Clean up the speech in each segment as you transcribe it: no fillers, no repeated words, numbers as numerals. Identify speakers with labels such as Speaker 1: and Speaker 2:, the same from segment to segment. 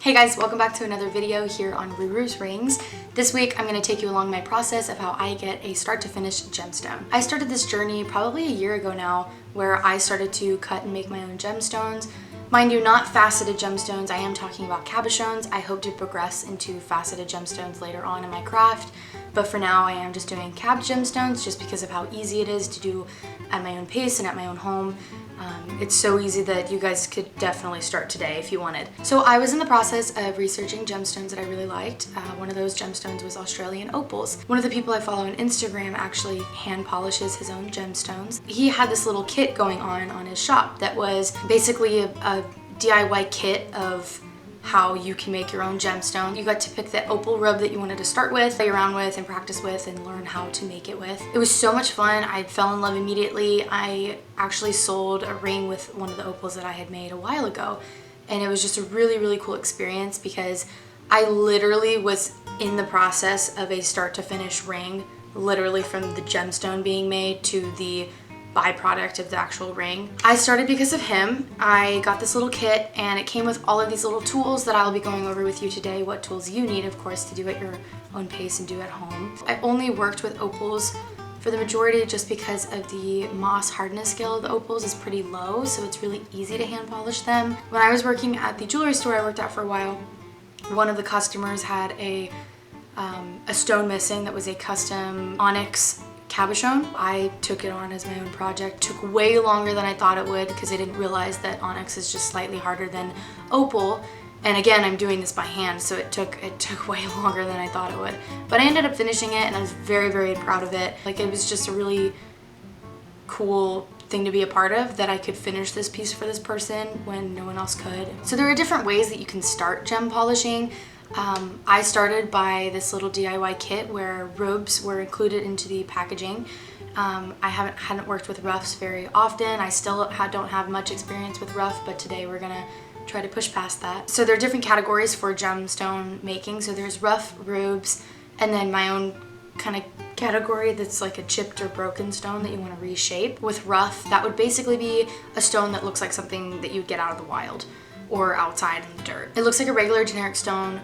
Speaker 1: Hey guys, welcome back to another video here on Ruru's Rings. This week I'm going to take you along my process of how I get a start to finish gemstone. I started this journey probably a year ago now where I started to cut and make my own gemstones. Mind you, not faceted gemstones, I am talking about cabochones. I hope to progress into faceted gemstones later on in my craft, but for now I am just doing cabbed gemstones just because of how easy it is to do at my own pace and at my own home. It's so easy that you guys could definitely start today if you wanted. So I was in the process of researching gemstones that I really liked. One of those gemstones was Australian opals. One of the people I follow on Instagram actually hand polishes his own gemstones. He had this little kit going on his shop that was basically a DIY kit of how you can make your own gemstone. You got to pick the opal rub that you wanted to start with, play around with, and practice with, and learn how to make it with. It was so much fun. I fell in love immediately. I actually sold a ring with one of the opals that I had made a while ago, and it was just a really cool experience because I literally was in the process of a start to finish ring, literally from the gemstone being made to the byproduct of the actual ring. I started because of him. I got this little kit and it came with all of these little tools that I'll be going over with you today, what tools you need, of course, to do at your own pace and do at home. I only worked with opals for the majority just because of the MOHS hardness scale of the opals is pretty low, so it's really easy to hand polish them. When I was working at the jewelry store I worked at for a while, one of the customers had a stone missing that was a custom onyx cabochon. I took it on as my own project. Took way longer than I thought it would because I didn't realize that onyx is just slightly harder than opal. And again, I'm doing this by hand, so it took way longer than I thought it would. But I ended up finishing it and I was very proud of it. Like, it was just a really cool thing to be a part of, that I could finish this piece for this person when no one else could. So there are different ways that you can start gem polishing. I started by this little DIY kit where rubes were included into the packaging. I hadn't worked with roughs very often. I still don't have much experience with rough, but today we're gonna try to push past that. So there are different categories for gemstone making. So there's rough, rubes, and then my own kind of category that's like a chipped or broken stone that you want to reshape. With rough, that would basically be a stone that looks like something that you get out of the wild or outside in the dirt. It looks like a regular generic stone,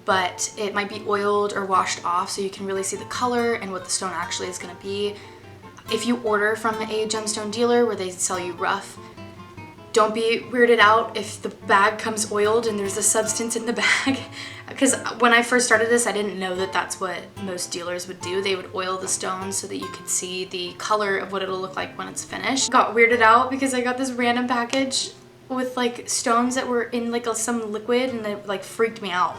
Speaker 1: but it might be oiled or washed off, so you can really see the color and what the stone actually is going to be. If you order from a gemstone dealer where they sell you rough, don't be weirded out if the bag comes oiled and there's a substance in the bag. Because when I first started this, I didn't know that that's what most dealers would do. They would oil the stones so that you could see the color of what it'll look like when it's finished. Got weirded out because I got this random package with like stones that were in like some liquid, and it like freaked me out.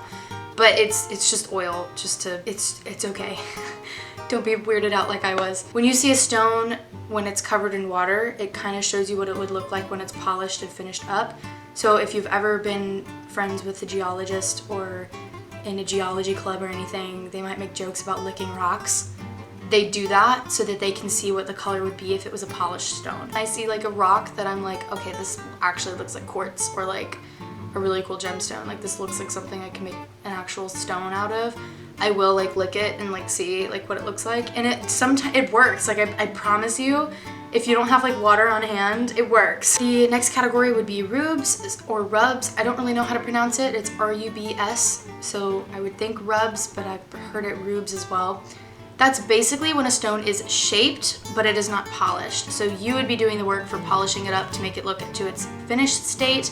Speaker 1: But it's just oil, it's okay. Don't be weirded out like I was. When you see a stone, when it's covered in water, it kind of shows you what it would look like when it's polished and finished up. So if you've ever been friends with a geologist or in a geology club or anything, they might make jokes about licking rocks. They do that so that they can see what the color would be if it was a polished stone. I see like a rock that I'm like, okay, this actually looks like quartz, or like a really cool gemstone. Like, this looks like something I can make an actual stone out of. I will like lick it and like see like what it looks like, and it works. Like, I promise you, if you don't have like water on hand, it works. The next category would be rubes or rubs. I don't really know how to pronounce it. It's R-U-B-S, so I would think rubs, but I've heard it rubes as well. That's basically when a stone is shaped, but it is not polished. So you would be doing the work for polishing it up to make it look to its finished state.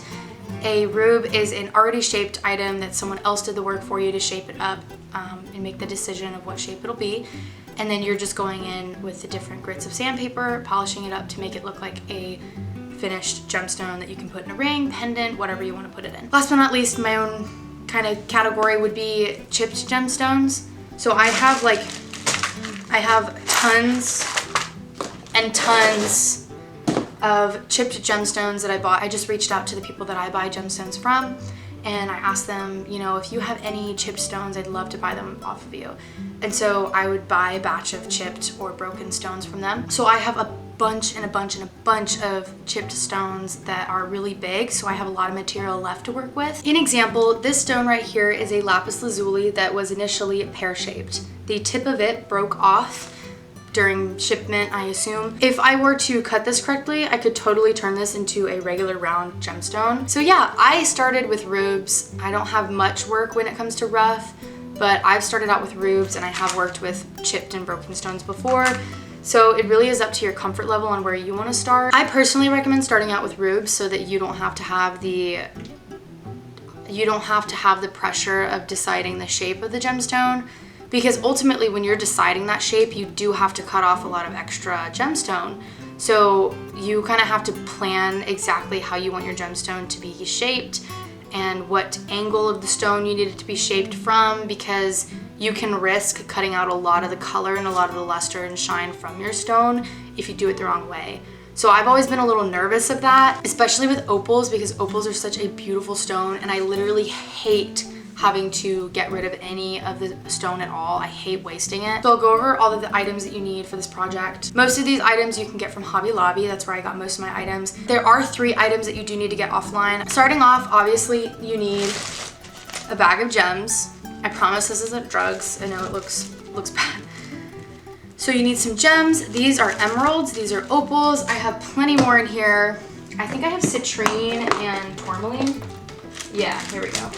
Speaker 1: A rube is an already shaped item that someone else did the work for you to shape it up and make the decision of what shape it'll be. And then you're just going in with the different grits of sandpaper, polishing it up to make it look like a finished gemstone that you can put in a ring, pendant, whatever you want to put it in. Last but not least, my own kind of category would be chipped gemstones. So I have tons and tons of chipped gemstones that I bought. I just reached out to the people that I buy gemstones from, and I asked them, you know, if you have any chipped stones, I'd love to buy them off of you. And so I would buy a batch of chipped or broken stones from them. So I have a bunch of chipped stones that are really big, so I have a lot of material left to work with. An example, this stone right here is a lapis lazuli that was initially pear-shaped. The tip of it broke off during shipment, I assume. If I were to cut this correctly, I could totally turn this into a regular round gemstone. So yeah, I started with rubes. I don't have much work when it comes to rough, but I've started out with rubes and I have worked with chipped and broken stones before. So it really is up to your comfort level on where you want to start. I personally recommend starting out with rubes so that you don't have to have the pressure of deciding the shape of the gemstone, because ultimately when you're deciding that shape, you do have to cut off a lot of extra gemstone. So you kind of have to plan exactly how you want your gemstone to be shaped and what angle of the stone you need it to be shaped from, because you can risk cutting out a lot of the color and a lot of the luster and shine from your stone if you do it the wrong way. So I've always been a little nervous of that, especially with opals, because opals are such a beautiful stone and I literally hate having to get rid of any of the stone at all. I hate wasting it. So I'll go over all of the items that you need for this project. Most of these items you can get from Hobby Lobby. That's where I got most of my items. There are 3 items that you do need to get offline. Starting off, obviously, you need a bag of gems. I promise this isn't drugs. I know it looks bad. So you need some gems. These are emeralds. These are opals. I have plenty more in here. I think I have citrine and tourmaline. Yeah, here we go.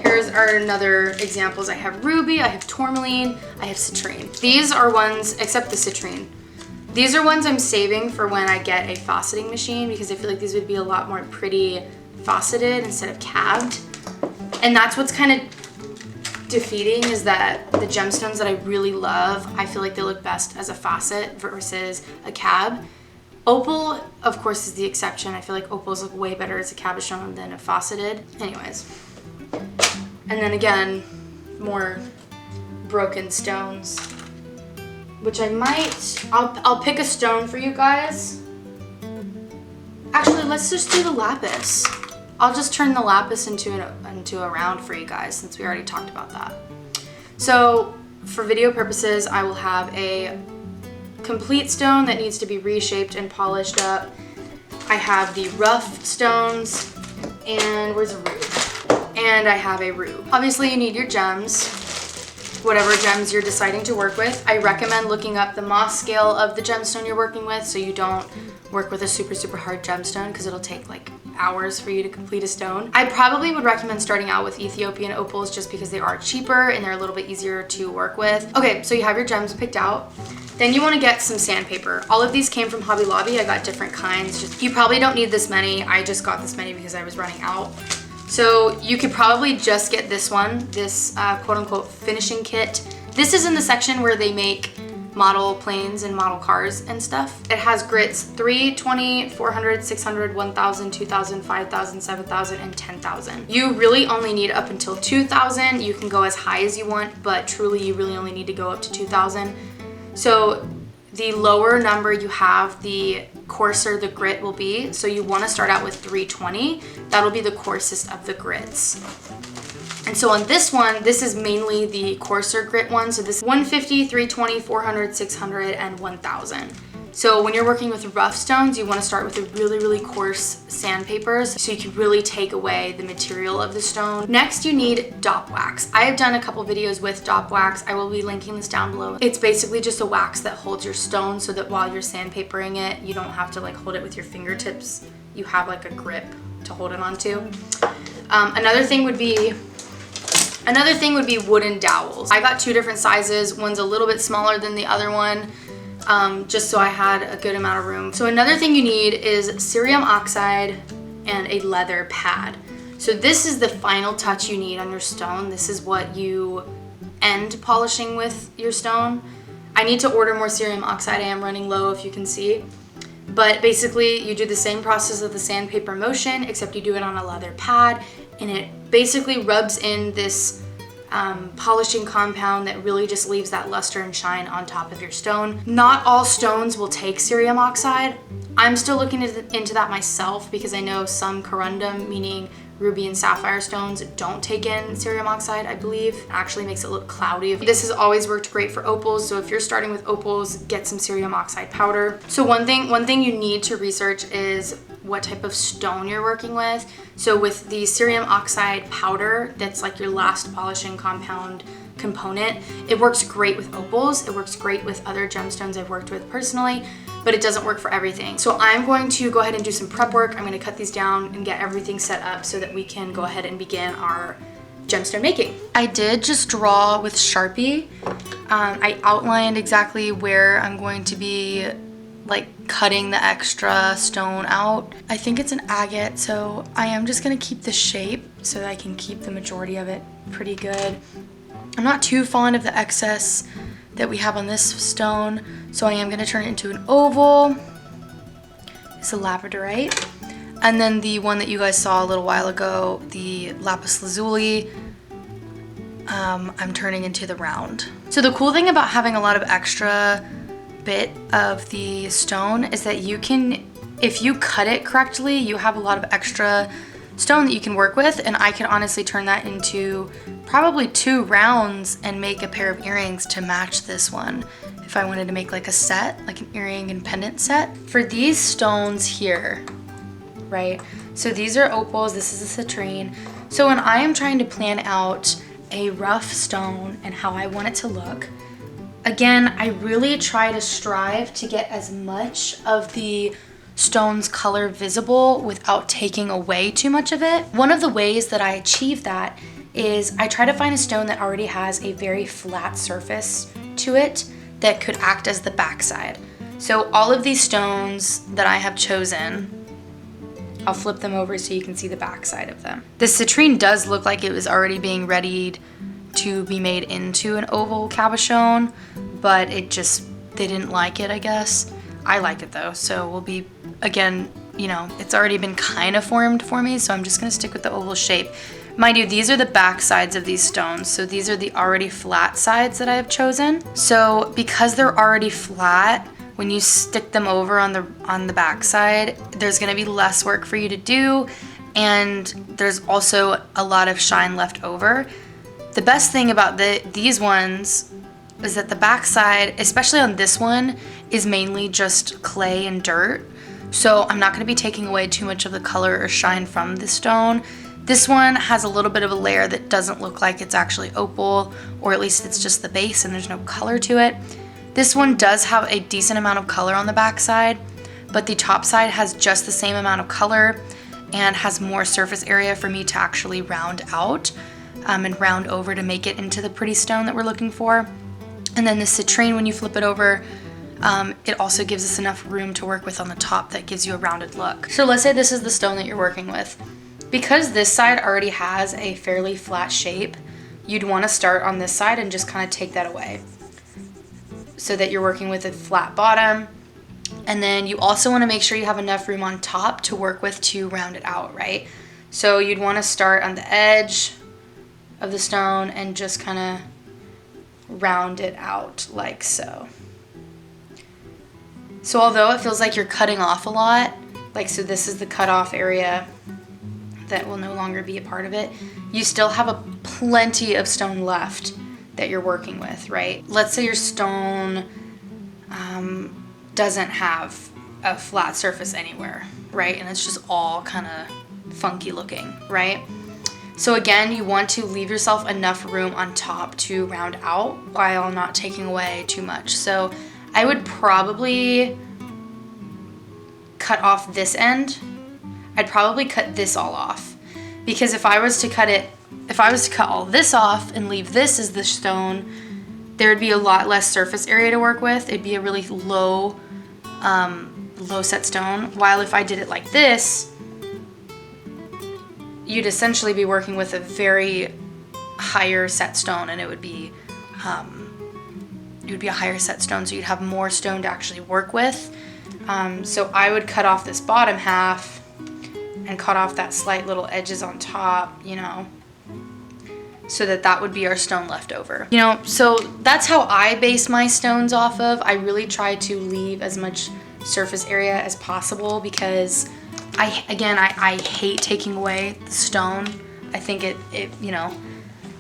Speaker 1: Here's our another examples. I have ruby, I have tourmaline, I have citrine. These are ones, except the citrine. These are ones I'm saving for when I get a faceting machine, because I feel like these would be a lot more pretty faceted instead of cabbed. And that's what's kind of defeating, is that the gemstones that I really love, I feel like they look best as a facet versus a cab. Opal, of course, is the exception. I feel like opals look way better as a cabochon than a faceted. Anyways. And then again, more broken stones, which I might, I'll pick a stone for you guys. Actually, let's just do the lapis. I'll just turn the lapis into a round for you guys, since we already talked about that. So for video purposes, I will have a complete stone that needs to be reshaped and polished up. I have the rough stones, and where's a rube? And I have a rube. Obviously you need your gems, whatever gems you're deciding to work with. I recommend looking up the MOHS scale of the gemstone you're working with, so you don't work with a super hard gemstone, because it'll take like hours for you to complete a stone. I probably would recommend starting out with Ethiopian opals, just because they are cheaper and they're a little bit easier to work with. Okay, so you have your gems picked out. Then you want to get some sandpaper. All of these came from Hobby Lobby. I got different kinds. You probably don't need this many. I just got this many because I was running out. So you could probably just get this one, this quote unquote finishing kit. This is in the section where they make model planes and model cars and stuff. It has grits 3, 20, 400, 600, 1000, 2000, 5000, 7000, and 10,000. You really only need up until 2000. You can go as high as you want, but truly you really only need to go up to 2000. So the lower number you have, the coarser the grit will be. So you want to start out with 320. That'll be the coarsest of the grits. And so on this one, this is mainly the coarser grit one. So this is 150, 320, 400, 600, and 1000. So when you're working with rough stones, you want to start with the really coarse sandpapers so you can really take away the material of the stone. Next, you need dop wax. I have done a couple videos with dop wax. I will be linking this down below. It's basically just a wax that holds your stone so that while you're sandpapering it, you don't have to like hold it with your fingertips. You have like a grip to hold it onto. Another thing would be wooden dowels. I got 2 different sizes. One's a little bit smaller than the other one, just so I had a good amount of room. So another thing you need is cerium oxide and a leather pad. So this is the final touch you need on your stone. This is what you end polishing with your stone. I need to order more cerium oxide. I am running low, if you can see. But basically you do the same process of the sandpaper motion, except you do it on a leather pad, and it basically rubs in this polishing compound that really just leaves that luster and shine on top of your stone. Not all stones will take cerium oxide. I'm still looking into that myself, because I know some corundum, meaning ruby and sapphire stones, don't take in cerium oxide, I believe. It actually makes it look cloudy. This has always worked great for opals, so if you're starting with opals, get some cerium oxide powder. So one thing you need to research is what type of stone you're working with. So with the cerium oxide powder, that's like your last polishing compound component. It works great with opals, it works great with other gemstones I've worked with personally, but it doesn't work for everything. So I'm going to go ahead and do some prep work. I'm gonna cut these down and get everything set up so that we can go ahead and begin our gemstone making. I did just draw with Sharpie. I outlined exactly where I'm going to be like cutting the extra stone out. I think it's an agate, so I am just gonna keep the shape so that I can keep the majority of it pretty good. I'm not too fond of the excess that we have on this stone, so I am going to turn it into an oval. It's a lapidary. And then the one that you guys saw a little while ago, the lapis lazuli, I'm turning into the round. So the cool thing about having a lot of extra bit of the stone is that you can, if you cut it correctly, you have a lot of extra stone that you can work with, and I can honestly turn that into probably 2 rounds and make a pair of earrings to match this one if I wanted to make like a set, like an earring and pendant set. For these stones here, right, so these are opals, this is a citrine. So when I am trying to plan out a rough stone and how I want it to look, again, I really try to strive to get as much of the stone's color visible without taking away too much of it. One of the ways that I achieve that is I try to find a stone that already has a very flat surface to it that could act as the backside. So all of these stones that I have chosen, I'll flip them over so you can see the backside of them. The citrine does look like it was already being readied to be made into an oval cabochon, but it just, they didn't like it, I guess. I like it though, so we'll be, again, you know, it's already been kind of formed for me, so I'm just gonna stick with the oval shape. Mind you, these are the back sides of these stones, so these are the already flat sides that I have chosen. So because they're already flat, when you stick them over on the back side, there's gonna be less work for you to do, and there's also a lot of shine left over. The best thing about these ones is that the back side, especially on this one, is mainly just clay and dirt. So I'm not gonna be taking away too much of the color or shine from the stone. This one has a little bit of a layer that doesn't look like it's actually opal, or at least it's just the base and there's no color to it. This one does have a decent amount of color on the back side, but the top side has just the same amount of color and has more surface area for me to actually round out and round over to make it into the pretty stone that we're looking for. And then the citrine, when you flip it over, it also gives us enough room to work with on the top that gives you a rounded look. So let's say this is the stone that you're working with. Because this side already has a fairly flat shape, you'd want to start on this side and just kind of take that away so that you're working with a flat bottom. And then you also want to make sure you have enough room on top to work with to round it out, right? So you'd want to start on the edge of the stone and just kind of round it out like so. So although it feels like you're cutting off a lot, like so this is the cutoff area that will no longer be a part of it, you still have plenty of stone left that you're working with, right? Let's say your stone doesn't have a flat surface anywhere, right? And it's just all kind of funky looking, right? So again, you want to leave yourself enough room on top to round out while not taking away too much. So I would probably cut off this end. I'd probably cut this all off, because if I was to cut all this off and leave this as the stone, there would be a lot less surface area to work with. It'd be a really low set stone. While if I did it like this, you'd essentially be working with a very higher set stone, and it would be a higher set stone, so you'd have more stone to actually work with. So I would cut off this bottom half and cut off that slight little edges on top, you know, so that would be our stone left over. You know, so that's how I base my stones off of. I really try to leave as much surface area as possible, because I hate taking away the stone. I think it you know,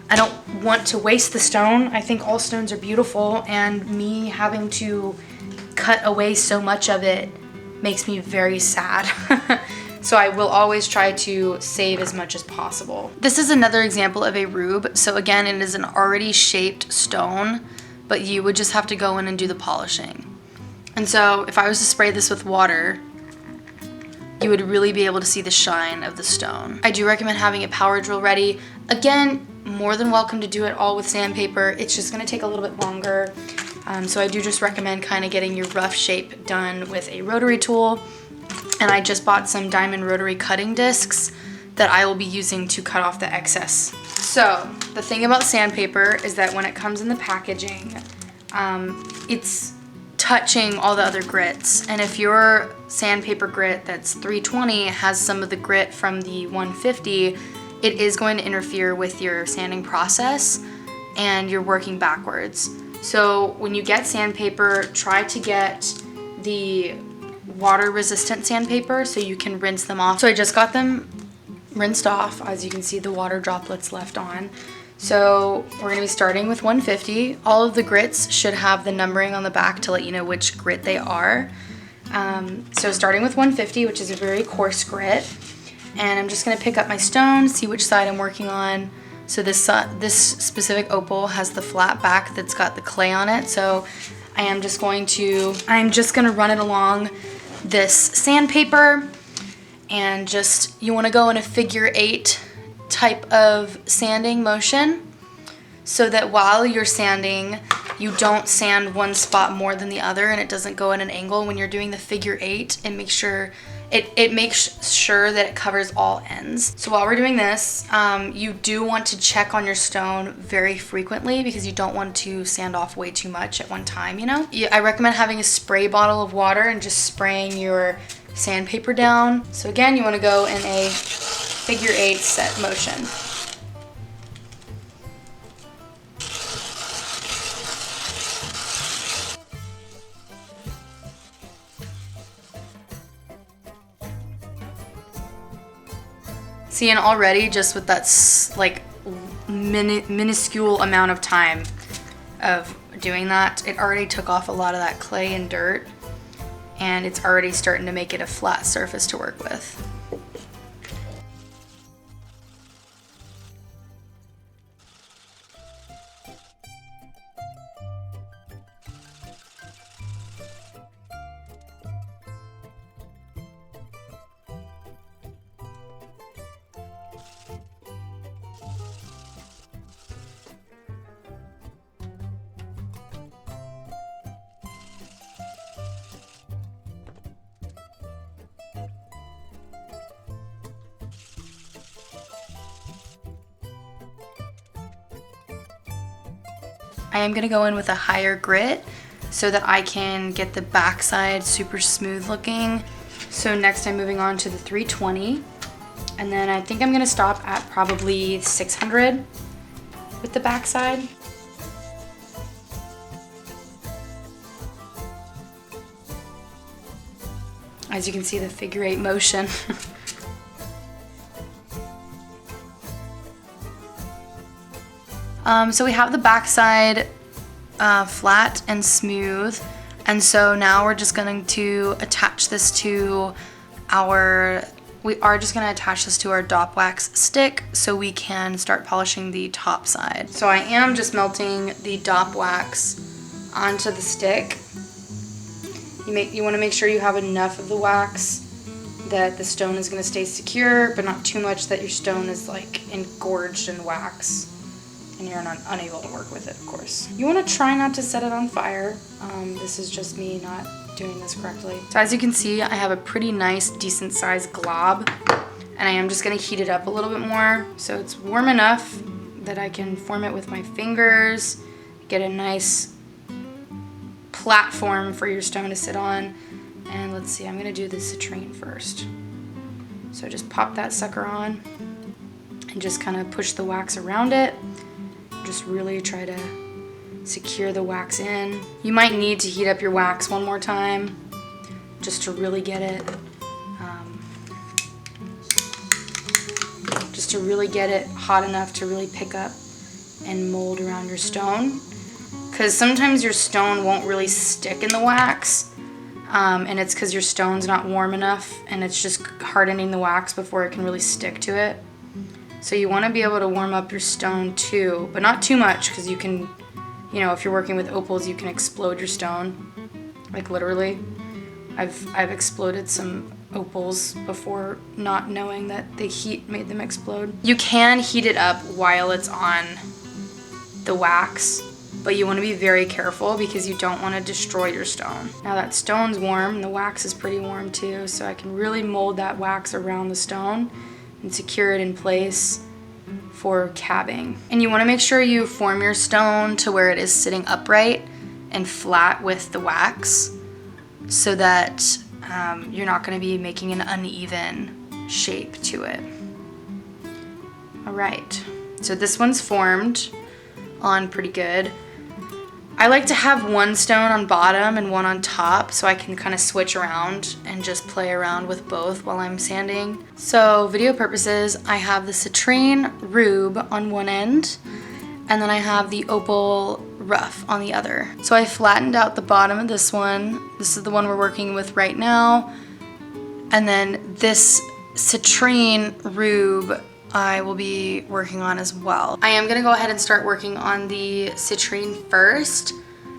Speaker 1: I don't want to waste the stone. I think all stones are beautiful, and me having to cut away so much of it makes me very sad. So I will always try to save as much as possible. This is another example of a rube. So again, it is an already shaped stone, but you would just have to go in and do the polishing. And so if I was to spray this with water, you would really be able to see the shine of the stone. I do recommend having a power drill ready. Again, more than welcome to do it all with sandpaper. It's just gonna take a little bit longer. So I do just recommend kind of getting your rough shape done with a rotary tool. And I just bought some diamond rotary cutting discs that I will be using to cut off the excess. So the thing about sandpaper is that when it comes in the packaging, it's touching all the other grits. And if your sandpaper grit that's 320 has some of the grit from the 150, it is going to interfere with your sanding process and you're working backwards. So when you get sandpaper, try to get the water resistant sandpaper so you can rinse them off. So I just got them rinsed off. As you can see, the water droplets left on. So we're gonna be starting with 150. All of the grits should have the numbering on the back to let you know which grit they are. So starting with 150, which is a very coarse grit. And I'm just gonna pick up my stone, see which side I'm working on. So this specific opal has the flat back that's got the clay on it. So I'm just gonna run it along this sandpaper, and you wanna go in a figure 8 type of sanding motion so that while you're sanding, you don't sand one spot more than the other and it doesn't go at an angle. When you're doing the figure 8, and make sure it makes sure that it covers all ends. So while we're doing this, you do want to check on your stone very frequently because you don't want to sand off way too much at one time, you know? I recommend having a spray bottle of water and just spraying your sandpaper down. So again, you want to go in a figure 8 set motion. See, and already just with that like minuscule amount of time of doing that, it already took off a lot of that clay and dirt, and it's already starting to make it a flat surface to work with. I am gonna go in with a higher grit so that I can get the backside super smooth looking. So next I'm moving on to the 320, and then I think I'm gonna stop at probably 600 with the backside. As you can see, the figure 8 motion. So we have the backside flat and smooth, and so now we're just going to attach this to our dop wax stick so we can start polishing the top side. So I am just melting the dop wax onto the stick. You want to make sure you have enough of the wax that the stone is going to stay secure, but not too much that your stone is like engorged in wax and you're unable to work with it, of course. You want to try not to set it on fire. This is just me not doing this correctly. So as you can see, I have a pretty nice, decent sized glob, and I am just going to heat it up a little bit more so it's warm enough that I can form it with my fingers, get a nice platform for your stone to sit on. And let's see, I'm going to do the citrine first. So just pop that sucker on and just kind of push the wax around it. Just really try to secure the wax in. You might need to heat up your wax one more time just to really get it hot enough to really pick up and mold around your stone, because sometimes your stone won't really stick in the wax. and it's because your stone's not warm enough and it's just hardening the wax before it can really stick to it. So you want to be able to warm up your stone too, but not too much, because you can, you know, if you're working with opals, you can explode your stone, like literally. I've exploded some opals before, not knowing that the heat made them explode. You can heat it up while it's on the wax, but you want to be very careful because you don't want to destroy your stone. Now that stone's warm and the wax is pretty warm too, so I can really mold that wax around the stone and secure it in place for cabbing. And you want to make sure you form your stone to where it is sitting upright and flat with the wax, so that you're not going to be making an uneven shape to it. All right, so this one's formed on pretty good. I like to have one stone on bottom and one on top so I can kind of switch around and just play around with both while I'm sanding. So video purposes, I have the citrine rube on one end, and then I have the opal rough on the other. So I flattened out the bottom of this one. This is the one we're working with right now. And then this citrine rube I will be working on as well. I am gonna go ahead and start working on the citrine first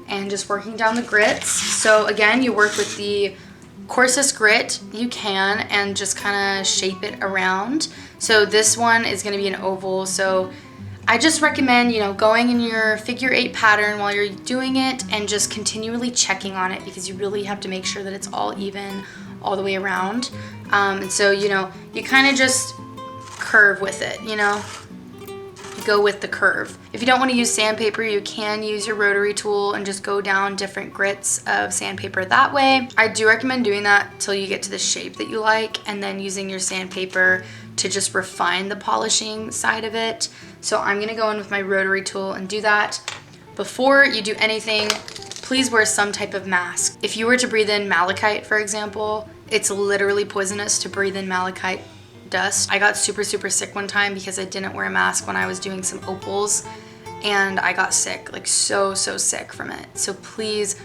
Speaker 1: and just working down the grits. So again, you work with the coarsest grit you can and just kind of shape it around. So this one is gonna be an oval, so I just recommend, you know, going in your figure 8 pattern while you're doing it and just continually checking on it, because you really have to make sure that it's all even all the way around. And so, you know, you kind of just curve with it, you know, go with the curve. If you don't want to use sandpaper, you can use your rotary tool and just go down different grits of sandpaper that way. I do recommend doing that till you get to the shape that you like, and then using your sandpaper to just refine the polishing side of it. So I'm gonna go in with my rotary tool and do that. Before you do anything, please wear some type of mask. If you were to breathe in malachite, for example, it's literally poisonous to breathe in malachite dust. I got super sick one time because I didn't wear a mask when I was doing some opals, and I got sick, like so sick from it. So please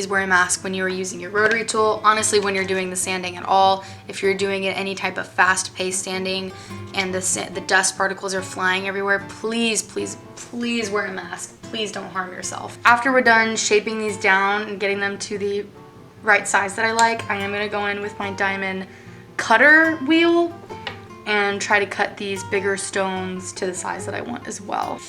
Speaker 1: wear a mask when you are using your rotary tool. Honestly, when you're doing the sanding at all, if you're doing it any type of fast-paced sanding and the dust particles are flying everywhere, please wear a mask. Please don't harm yourself. After we're done shaping these down and getting them to the right size that I like, I am gonna go in with my diamond cutter wheel and try to cut these bigger stones to the size that I want as well.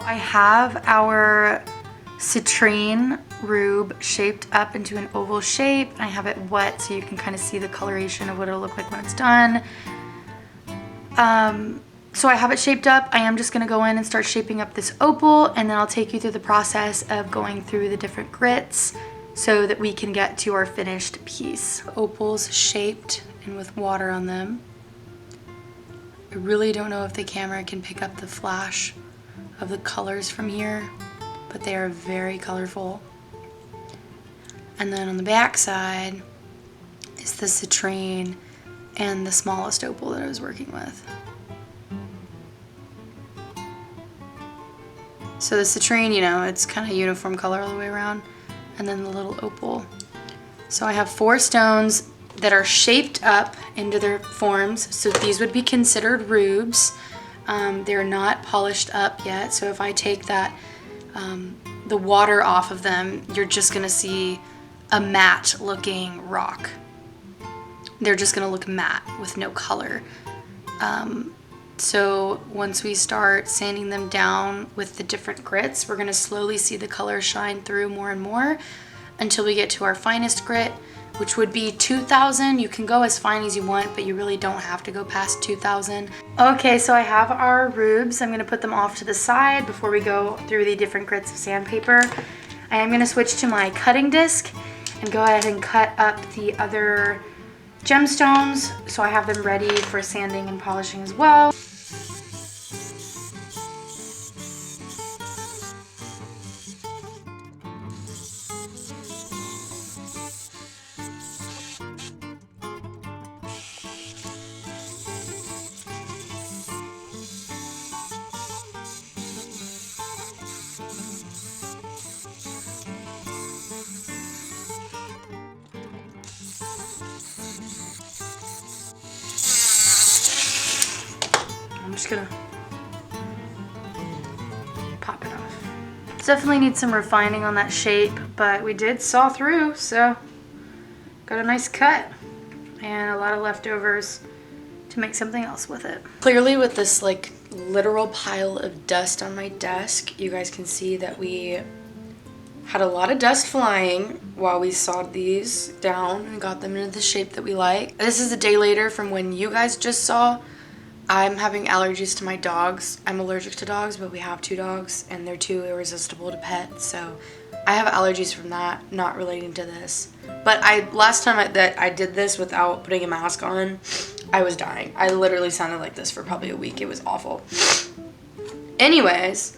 Speaker 1: I have our citrine rube shaped up into an oval shape. I have it wet so you can kind of see the coloration of what it'll look like when it's done. So I have it shaped up. I am just gonna go in and start shaping up this opal, and then I'll take you through the process of going through the different grits so that we can get to our finished piece. Opals shaped and with water on them. I really don't know if the camera can pick up the flash of the colors from here, but they are very colorful. And then on the back side is the citrine and the smallest opal that I was working with. So the citrine, you know, it's kind of uniform color all the way around, and then the little opal. So I have 4 stones that are shaped up into their forms, so these would be considered rubes. They're not polished up yet, so if I take that the water off of them, you're just gonna see a matte looking rock. they're just gonna look matte with no color. So once we start sanding them down with the different grits, we're gonna slowly see the color shine through more and more until we get to our finest grit, which would be 2000. You can go as fine as you want, but you really don't have to go past 2000. Okay, so I have our rubes. I'm gonna put them off to the side before we go through the different grits of sandpaper. I am gonna switch to my cutting disc and go ahead and cut up the other gemstones so I have them ready for sanding and polishing as well. I'm just gonna pop it off. Definitely need some refining on that shape, but we did saw through, so got a nice cut and a lot of leftovers to make something else with it. Clearly with this like literal pile of dust on my desk, you guys can see that we had a lot of dust flying while we sawed these down and got them into the shape that we like. This is a day later from when you guys just saw. I'm having allergies to my dogs. I'm allergic to dogs, but we have 2 dogs and they're too irresistible to pet, so I have allergies from that, not relating to this. But last time that I did this without putting a mask on, I was dying. I literally sounded like this for probably a week. It was awful. Anyways,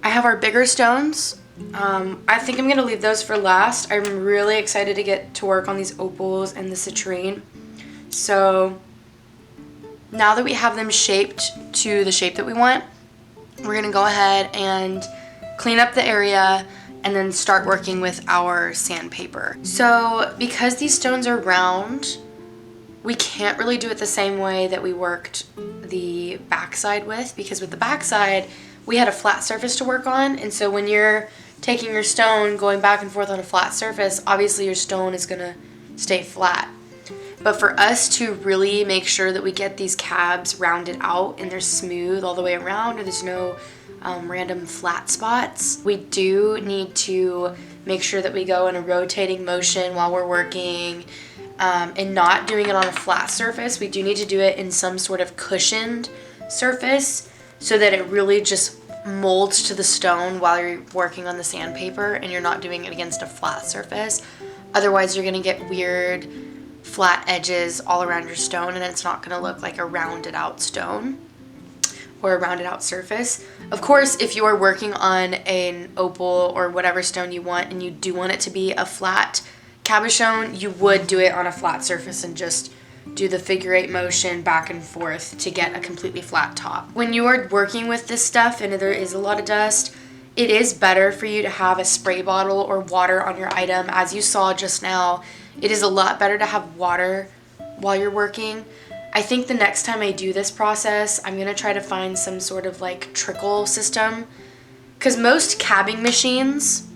Speaker 1: I have our bigger stones. I think I'm gonna leave those for last. I'm really excited to get to work on these opals and the citrine. So now that we have them shaped to the shape that we want, we're gonna go ahead and clean up the area and then start working with our sandpaper. So because these stones are round, we can't really do it the same way that we worked the backside with, because with the backside, we had a flat surface to work on, and so when you're taking your stone, going back and forth on a flat surface, obviously your stone is gonna stay flat. But for us to really make sure that we get these cabs rounded out and they're smooth all the way around and there's no random flat spots, we do need to make sure that we go in a rotating motion while we're working and not doing it on a flat surface. We do need to do it in some sort of cushioned surface so that it really just molds to the stone while you're working on the sandpaper and you're not doing it against a flat surface. Otherwise, you're gonna get weird flat edges all around your stone and it's not gonna look like a rounded out stone or a rounded out surface. Of course, if you are working on an opal or whatever stone you want and you do want it to be a flat cabochon, you would do it on a flat surface and just do the figure 8 motion back and forth to get a completely flat top. When you are working with this stuff and there is a lot of dust, it is better for you to have a spray bottle or water on your item. As you saw just now, it is a lot better to have water while you're working. I think the next time I do this process, I'm gonna try to find some sort of like trickle system, because most cabbing machines,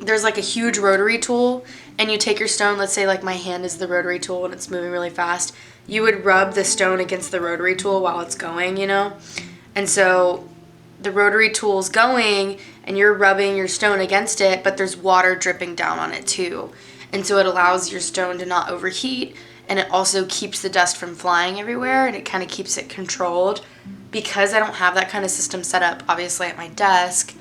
Speaker 1: there's like a huge rotary tool and you take your stone, let's say like my hand is the rotary tool and it's moving really fast, you would rub the stone against the rotary tool while it's going, you know? And so the rotary tool's going and you're rubbing your stone against it, but there's water dripping down on it too. And so it allows your stone to not overheat, and it also keeps the dust from flying everywhere, and it kind of keeps it controlled. Because I don't have that kind of system set up, obviously at my desk,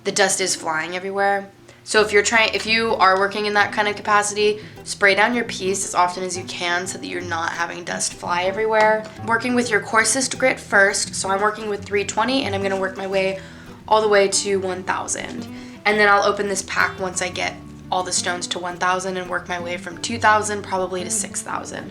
Speaker 1: the dust is flying everywhere. So if you are working in that kind of capacity, spray down your piece as often as you can so that you're not having dust fly everywhere. Working with your coarsest grit first, so I'm working with 320 and I'm gonna work my way all the way to 1000. And then I'll open this pack once I get all the stones to 1000 and work my way from 2000 probably to 6000.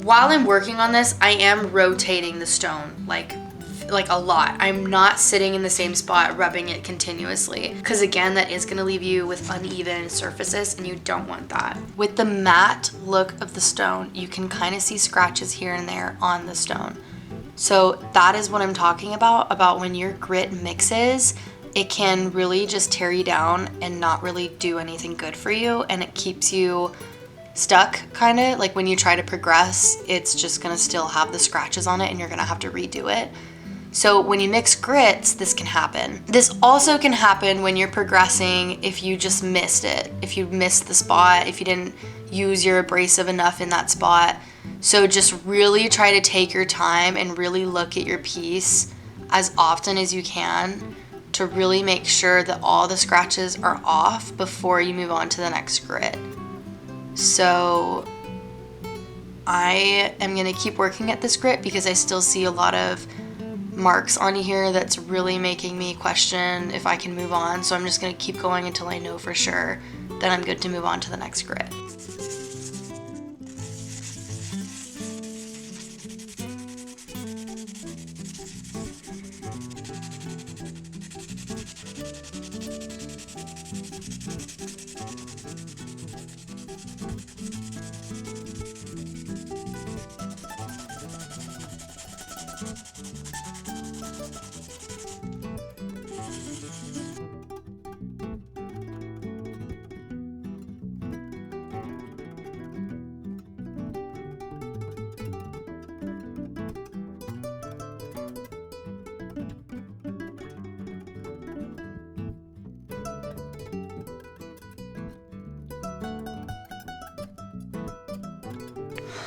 Speaker 1: While I'm working on this, I am rotating the stone like a lot. I'm not sitting in the same spot rubbing it continuously, because again, that is going to leave you with uneven surfaces and you don't want that. With the matte look of the stone, you can kind of see scratches here and there on the stone. So that is what I'm talking about when your grit mixes, it can really just tear you down and not really do anything good for you, and it keeps you stuck, kind of. Like when you try to progress, it's just gonna still have the scratches on it and you're gonna have to redo it. So when you mix grits, this can happen. This also can happen when you're progressing if you just missed it, if you missed the spot, if you didn't use your abrasive enough in that spot. So just really try to take your time and really look at your piece as often as you can to really make sure that all the scratches are off before you move on to the next grit. So I am gonna keep working at this grit because I still see a lot of marks on here that's really making me question if I can move on. So I'm just gonna keep going until I know for sure that I'm good to move on to the next grit.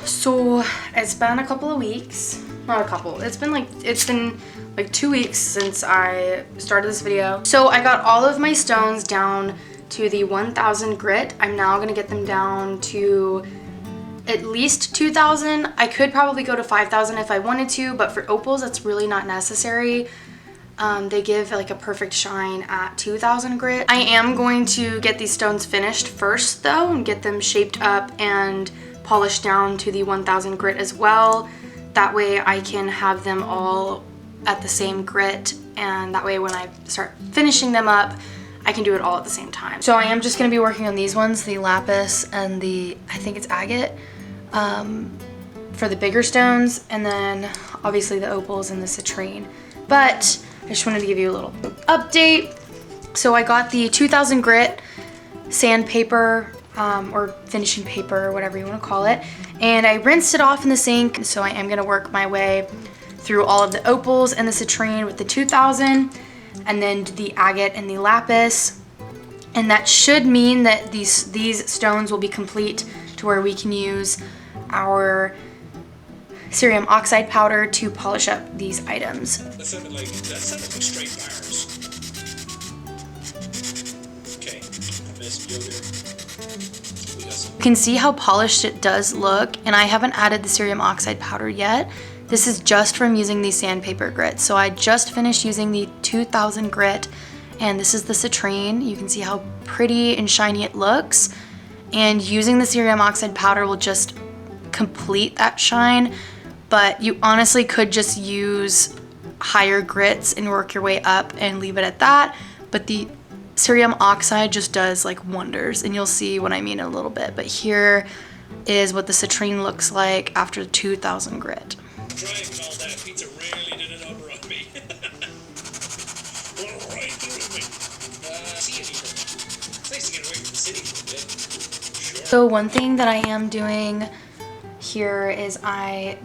Speaker 1: So it's been a couple of weeks, not a couple, it's been like 2 weeks since I started this video. So I got all of my stones down to the 1000 grit. I'm now gonna get them down to at least 2000. I could probably go to 5000 if I wanted to, but for opals that's really not necessary. They give like a perfect shine at 2000 grit. I am going to get these stones finished first though and get them shaped up and polished down to the 1000 grit as well. That way I can have them all at the same grit, and that way when I start finishing them up I can do it all at the same time. So I am just going to be working on these ones, the lapis and the, I think it's agate, for the bigger stones, and then obviously the opals and the citrine. But I just wanted to give you a little update. So I got the 2000 grit sandpaper, or finishing paper, or whatever you want to call it, and I rinsed it off in the sink. So I am going to work my way through all of the opals and the citrine with the 2000, and then the agate and the lapis, and that should mean that these stones will be complete to where we can use our cerium oxide powder to polish up these items.
Speaker 2: That's something straight wires. Okay, I missed you there.
Speaker 1: You can see how polished it does look, and I haven't added the cerium oxide powder yet. This is just from using these sandpaper grits. So I just finished using the 2000 grit, and this is the citrine. You can see how pretty and shiny it looks, and using the cerium oxide powder will just complete that shine. But you honestly could just use higher grits and work your way up and leave it at that, but the cerium oxide just does like wonders, and you'll see what I mean in a little bit. But here is what the citrine looks like after 2000 grit.
Speaker 2: Driving all that pizza really did it over on me. Well, right through me. See you later. It's nice to get away from the city for a bit. Sure.
Speaker 1: So one thing that I am doing here is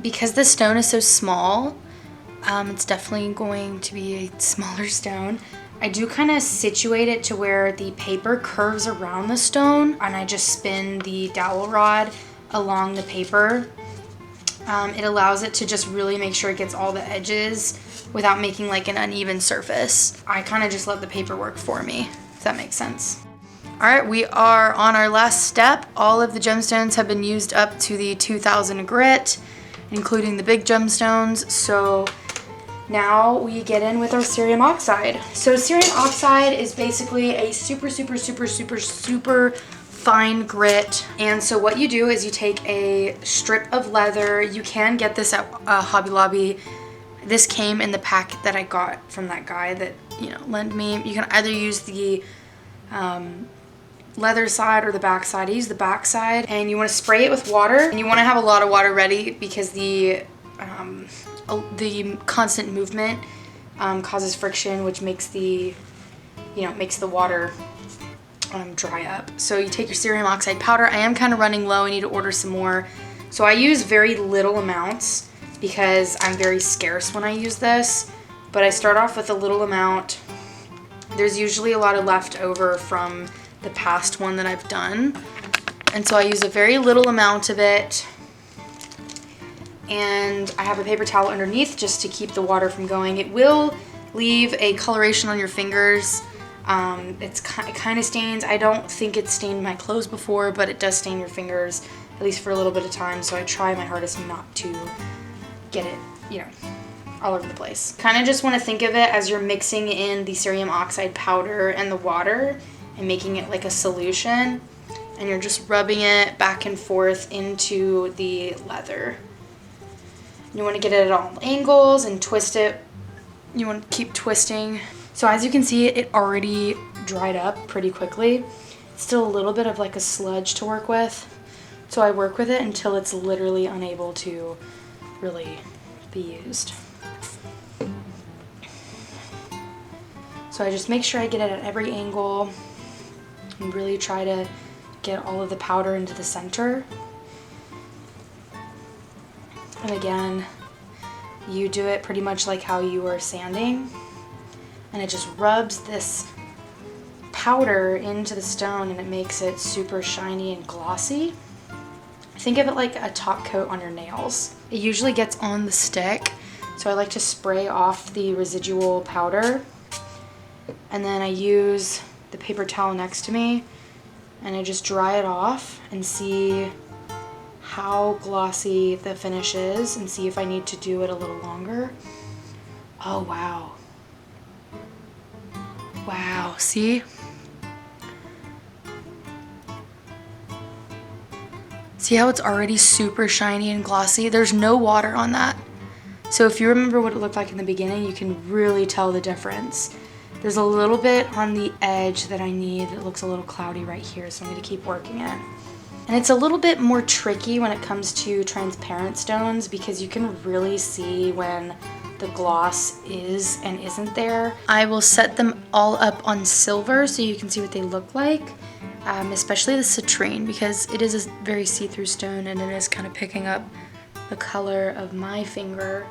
Speaker 1: because the stone is so small, it's definitely going to be a smaller stone. I do kind of situate it to where the paper curves around the stone, and I just spin the dowel rod along the paper. It allows it to just really make sure it gets all the edges without making like an uneven surface. I kind of just let the paper work for me, if that makes sense. All right, we are on our last step. All of the gemstones have been used up to the 2000 grit, including the big gemstones. So now we get in with our cerium oxide. So cerium oxide is basically a super fine grit. And so what you do is you take a strip of leather. You can get this at Hobby Lobby. This came in the pack that I got from that guy that, lent me. You can either use the leather side or the back side. I use the back side, and you want to spray it with water, and you want to have a lot of water ready because the constant movement causes friction, which makes the you know, makes the water dry up. So you take your cerium oxide powder. I am kind of running low. I need to order some more. So I use very little amounts because I'm very scarce when I use this. But I start off with a little amount. There's usually a lot of leftover from the past one that I've done. And so I use a very little amount of it. And I have a paper towel underneath just to keep the water from going. It will leave a coloration on your fingers. It kind of stains. I don't think it stained my clothes before, but it does stain your fingers, at least for a little bit of time. So I try my hardest not to get it, you know, all over the place. Kind of just want to think of it as you're mixing in the cerium oxide powder and the water and making it like a solution. And you're just rubbing it back and forth into the leather. You want to get it at all angles and twist it. You want to keep twisting. So as you can see, it already dried up pretty quickly. It's still a little bit of like a sludge to work with. So I work with it until it's literally unable to really be used. So I just make sure I get it at every angle and really try to get all of the powder into the center. And again, you do it pretty much like how you are sanding. And it just rubs this powder into the stone and it makes it super shiny and glossy. Think of it like a top coat on your nails. It usually gets on the stick, so I like to spray off the residual powder. And then I use the paper towel next to me and I just dry it off and see how glossy the finish is and see if I need to do it a little longer. Oh, wow. Wow, see? See how it's already super shiny and glossy? There's no water on that. So if you remember what it looked like in the beginning, you can really tell the difference. There's a little bit on the edge that I need. It looks a little cloudy right here, so I'm going to keep working it. And it's a little bit more tricky when it comes to transparent stones because you can really see when the gloss is and isn't there. I will set them all up on silver so you can see what they look like, especially the citrine because it is a very see-through stone and it is kind of picking up the color of my finger.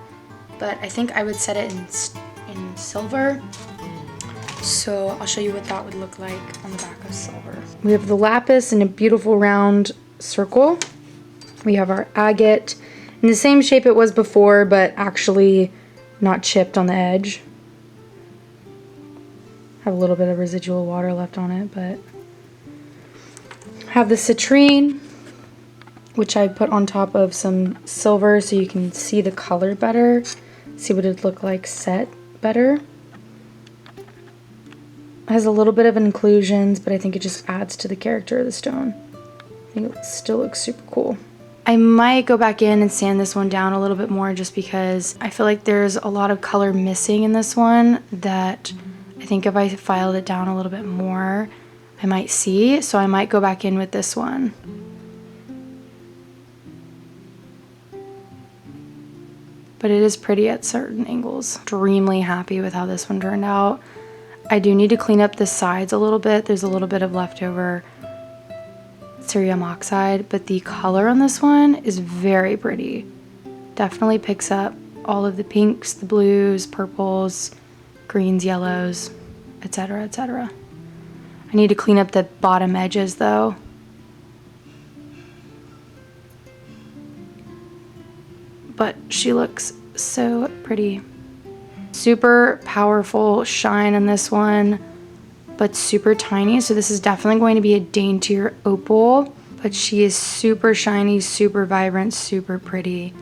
Speaker 1: But I think I would set it in silver. So I'll show you what that would look like on the back of silver. We have the lapis in a beautiful round circle. We have our agate in the same shape it was before, but actually not chipped on the edge. Have a little bit of residual water left on it, but have the citrine, which I put on top of some silver so you can see the color better, see what it'd look like set better. It has a little bit of inclusions, but I think it just adds to the character of the stone. I think it still looks super cool. I might go back in and sand this one down a little bit more just because I feel like there's a lot of color missing in this one that I think if I filed it down a little bit more, I might see. So I might go back in with this one. But it is pretty at certain angles. Extremely happy with how this one turned out. I do need to clean up the sides a little bit. There's a little bit of leftover cerium oxide, but the color on this one is very pretty. Definitely picks up all of the pinks, the blues, purples, greens, yellows, etc., etc. I need to clean up the bottom edges though. But she looks so pretty. Super powerful shine on this one, but super tiny. So this is definitely going to be a daintier opal, but she is super shiny, super vibrant, super pretty.